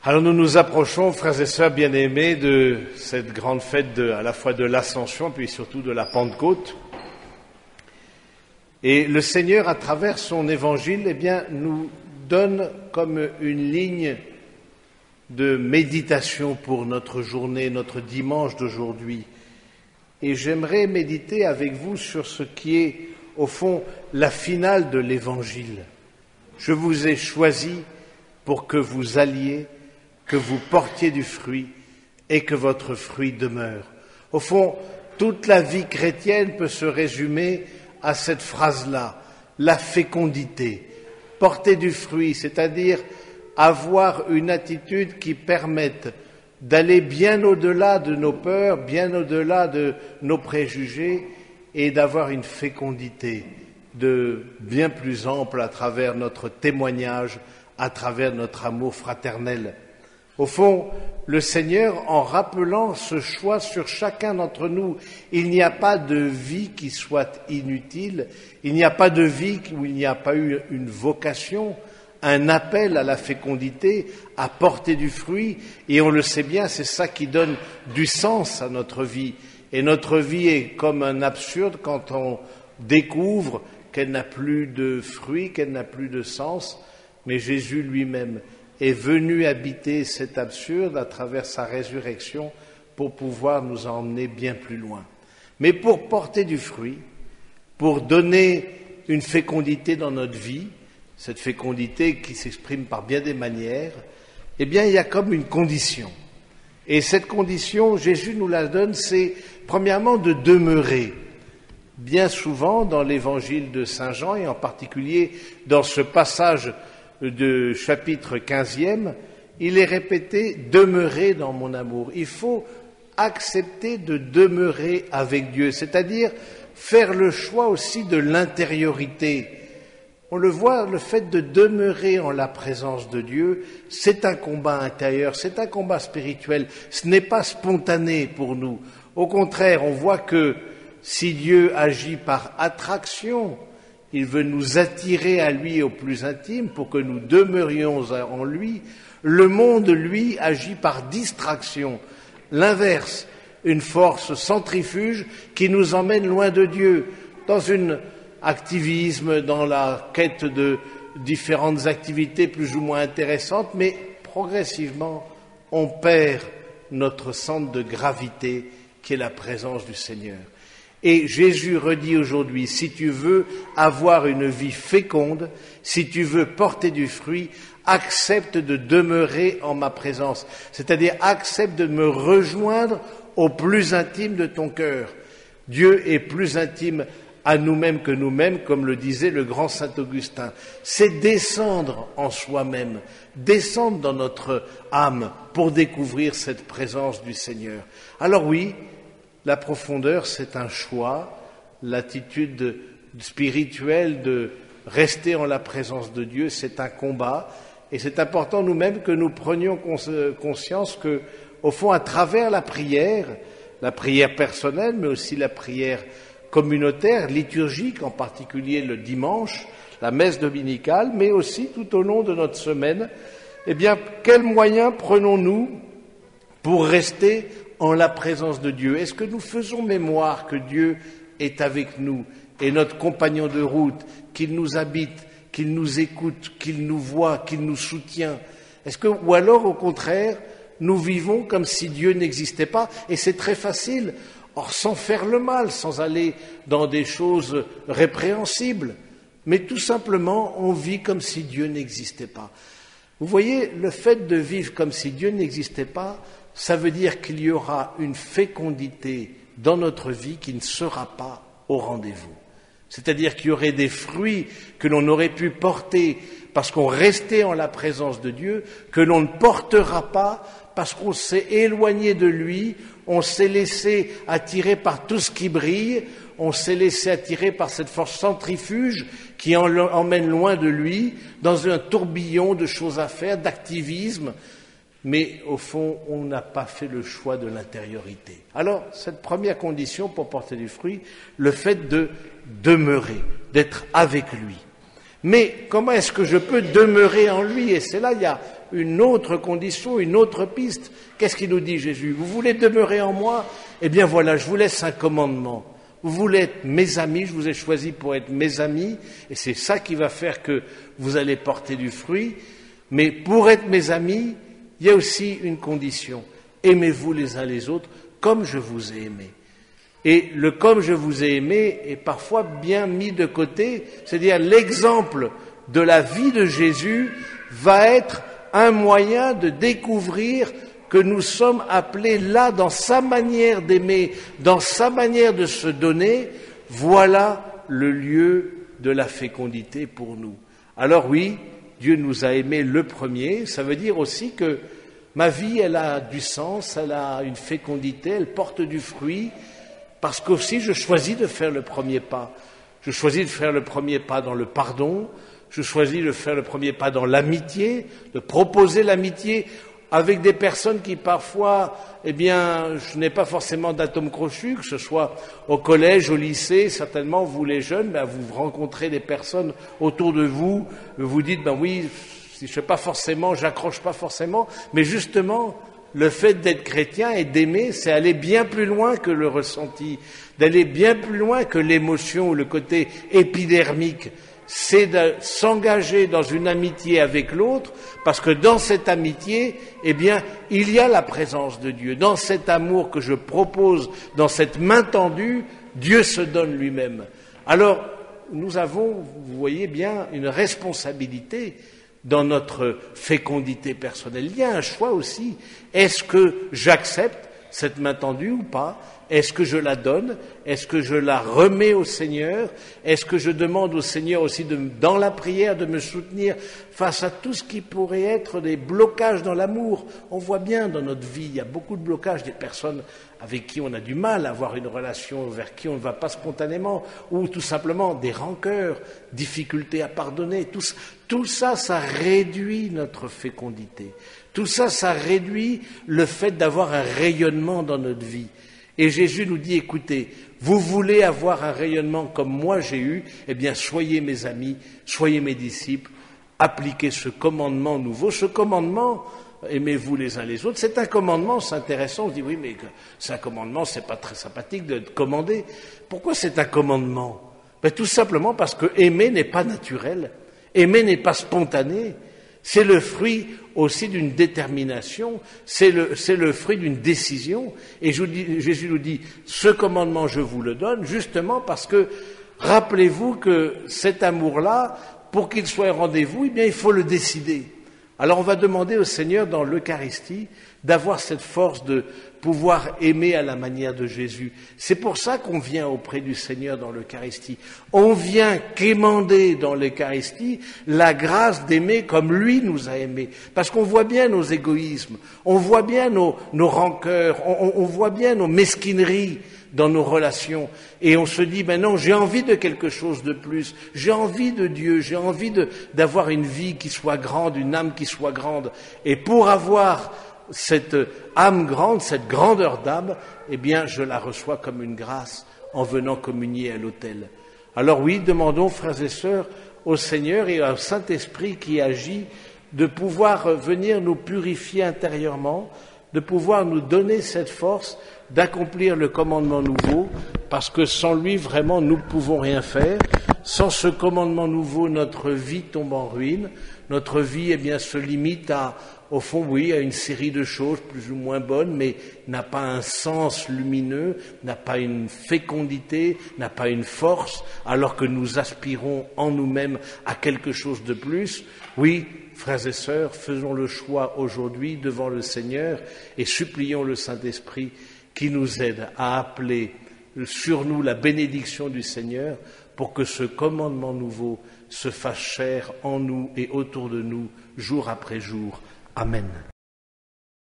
Alors nous nous approchons, frères et sœurs bien-aimés, de cette grande fête à la fois de l'Ascension puis surtout de la Pentecôte. Et le Seigneur, à travers son évangile, nous donne comme une ligne de méditation pour notre journée, notre dimanche d'aujourd'hui. Et j'aimerais méditer avec vous sur ce qui est, au fond, la finale de l'évangile. Je vous ai choisi pour que vous alliez, que vous portiez du fruit et que votre fruit demeure. Au fond, toute la vie chrétienne peut se résumer à cette phrase-là, la fécondité. Porter du fruit, c'est-à-dire avoir une attitude qui permette d'aller bien au-delà de nos peurs, bien au-delà de nos préjugés et d'avoir une fécondité de bien plus ample à travers notre témoignage, à travers notre amour fraternel. Au fond, le Seigneur, en rappelant ce choix sur chacun d'entre nous, il n'y a pas de vie qui soit inutile, il n'y a pas de vie où il n'y a pas eu une vocation, un appel à la fécondité, à porter du fruit, et on le sait bien, c'est ça qui donne du sens à notre vie. Et notre vie est comme un absurde quand on découvre qu'elle n'a plus de fruit, qu'elle n'a plus de sens, mais Jésus lui-même est venu habiter cet absurde à travers sa résurrection pour pouvoir nous emmener bien plus loin. Mais pour porter du fruit, pour donner une fécondité dans notre vie, cette fécondité qui s'exprime par bien des manières, il y a comme une condition. Et cette condition, Jésus nous la donne, c'est premièrement de demeurer. Bien souvent dans l'évangile de Saint Jean, et en particulier dans ce passage de chapitre 15e, il est répété « Demeurez dans mon amour ». Il faut accepter de demeurer avec Dieu, c'est-à-dire faire le choix aussi de l'intériorité. On le voit, le fait de demeurer en la présence de Dieu, c'est un combat intérieur, c'est un combat spirituel. Ce n'est pas spontané pour nous. Au contraire, on voit que si Dieu agit par attraction, il veut nous attirer à lui au plus intime pour que nous demeurions en lui. Le monde, lui, agit par distraction. L'inverse, une force centrifuge qui nous emmène loin de Dieu, dans un activisme, dans la quête de différentes activités plus ou moins intéressantes, mais progressivement, on perd notre centre de gravité qui est la présence du Seigneur. Et Jésus redit aujourd'hui, si tu veux avoir une vie féconde, si tu veux porter du fruit, accepte de demeurer en ma présence. C'est-à-dire, accepte de me rejoindre au plus intime de ton cœur. Dieu est plus intime à nous-mêmes que nous-mêmes, comme le disait le grand saint Augustin. C'est descendre en soi-même, descendre dans notre âme pour découvrir cette présence du Seigneur. Alors oui, la profondeur, c'est un choix, l'attitude spirituelle de rester en la présence de Dieu, c'est un combat, et c'est important nous-mêmes que nous prenions conscience que, au fond, à travers la prière personnelle, mais aussi la prière communautaire, liturgique, en particulier le dimanche, la messe dominicale, mais aussi tout au long de notre semaine, quels moyens prenons-nous pour rester en la présence de Dieu? Est-ce que nous faisons mémoire que Dieu est avec nous, est notre compagnon de route, qu'il nous habite, qu'il nous écoute, qu'il nous voit, qu'il nous soutient? Ou alors, au contraire, nous vivons comme si Dieu n'existait pas, et c'est très facile, or sans faire le mal, sans aller dans des choses répréhensibles, mais tout simplement, on vit comme si Dieu n'existait pas. Vous voyez, le fait de vivre comme si Dieu n'existait pas, ça veut dire qu'il y aura une fécondité dans notre vie qui ne sera pas au rendez-vous. C'est-à-dire qu'il y aurait des fruits que l'on aurait pu porter parce qu'on restait en la présence de Dieu, que l'on ne portera pas parce qu'on s'est éloigné de lui, on s'est laissé attirer par tout ce qui brille, on s'est laissé attirer par cette force centrifuge qui emmène loin de lui, dans un tourbillon de choses à faire, d'activisme. Mais au fond, on n'a pas fait le choix de l'intériorité. Alors, cette première condition pour porter du fruit, le fait de demeurer, d'être avec lui. Mais comment est-ce que je peux demeurer en lui? Et c'est là, il y a une autre condition, une autre piste. Qu'est-ce qu'il nous dit Jésus? Vous voulez demeurer en moi? Eh bien voilà, je vous laisse un commandement. Vous voulez être mes amis, je vous ai choisi pour être mes amis, et c'est ça qui va faire que vous allez porter du fruit. Mais pour être mes amis, il y a aussi une condition. Aimez-vous les uns les autres comme je vous ai aimé. Et le comme je vous ai aimé est parfois bien mis de côté, c'est-à-dire l'exemple de la vie de Jésus va être un moyen de découvrir que nous sommes appelés là, dans sa manière d'aimer, dans sa manière de se donner, voilà le lieu de la fécondité pour nous. Alors oui, Dieu nous a aimés le premier, ça veut dire aussi que ma vie, elle a du sens, elle a une fécondité, elle porte du fruit, parce qu'aussi je choisis de faire le premier pas. Je choisis de faire le premier pas dans le pardon, je choisis de faire le premier pas dans l'amitié, de proposer l'amitié avec des personnes qui parfois, eh bien, je n'ai pas forcément d'atome crochu, que ce soit au collège, au lycée, certainement vous les jeunes, ben, vous rencontrez des personnes autour de vous, vous dites, ben oui, je sais pas forcément, j'accroche pas forcément, mais justement, le fait d'être chrétien et d'aimer, c'est aller bien plus loin que le ressenti, d'aller bien plus loin que l'émotion ou le côté épidermique. C'est de s'engager dans une amitié avec l'autre, parce que dans cette amitié, eh bien, il y a la présence de Dieu. Dans cet amour que je propose, dans cette main tendue, Dieu se donne lui-même. Alors, nous avons, vous voyez bien, une responsabilité dans notre fécondité personnelle. Il y a un choix aussi. Est-ce que j'accepte cette main tendue ou pas? Est-ce que je la donne? Est-ce que je la remets au Seigneur? Est-ce que je demande au Seigneur aussi, dans la prière, de me soutenir face à tout ce qui pourrait être des blocages dans l'amour? On voit bien dans notre vie, il y a beaucoup de blocages, des personnes avec qui on a du mal à avoir une relation, vers qui on ne va pas spontanément, ou tout simplement des rancœurs, difficultés à pardonner. Tout ça, ça réduit notre fécondité. Tout ça, ça réduit le fait d'avoir un rayonnement dans notre vie. Et Jésus nous dit, écoutez, vous voulez avoir un rayonnement comme moi j'ai eu, eh bien soyez mes amis, soyez mes disciples, appliquez ce commandement nouveau. Ce commandement, aimez-vous les uns les autres, c'est un commandement, c'est intéressant, on se dit oui mais c'est un commandement, c'est pas très sympathique de commander. Pourquoi c'est un commandement? Ben, tout simplement parce que aimer n'est pas naturel, aimer n'est pas spontané. C'est le fruit aussi d'une détermination, c'est le fruit d'une décision. Et Jésus nous dit, ce commandement, je vous le donne, justement parce que, rappelez-vous que cet amour-là, pour qu'il soit un rendez-vous, eh bien, il faut le décider. Alors on va demander au Seigneur dans l'Eucharistie d'avoir cette force de pouvoir aimer à la manière de Jésus. C'est pour ça qu'on vient auprès du Seigneur dans l'Eucharistie. On vient quémander dans l'Eucharistie la grâce d'aimer comme lui nous a aimés. Parce qu'on voit bien nos égoïsmes, on voit bien nos rancœurs, on voit bien nos mesquineries dans nos relations. Et on se dit, ben non, j'ai envie de quelque chose de plus. J'ai envie de Dieu, j'ai envie d'avoir une vie qui soit grande, une âme qui soit grande. Et pour avoir cette âme grande, cette grandeur d'âme, eh bien, je la reçois comme une grâce en venant communier à l'autel. Alors oui, demandons, frères et sœurs, au Seigneur et au Saint-Esprit qui agit, de pouvoir venir nous purifier intérieurement, de pouvoir nous donner cette force d'accomplir le commandement nouveau, parce que sans lui, vraiment, nous ne pouvons rien faire. Sans ce commandement nouveau, notre vie tombe en ruine. Notre vie, eh bien, se limite au fond, oui, à une série de choses plus ou moins bonnes, mais n'a pas un sens lumineux, n'a pas une fécondité, n'a pas une force, alors que nous aspirons en nous-mêmes à quelque chose de plus. Oui, frères et sœurs, faisons le choix aujourd'hui devant le Seigneur et supplions le Saint-Esprit qui nous aide à appeler sur nous la bénédiction du Seigneur pour que ce commandement nouveau se fasse chair en nous et autour de nous, jour après jour. Amen.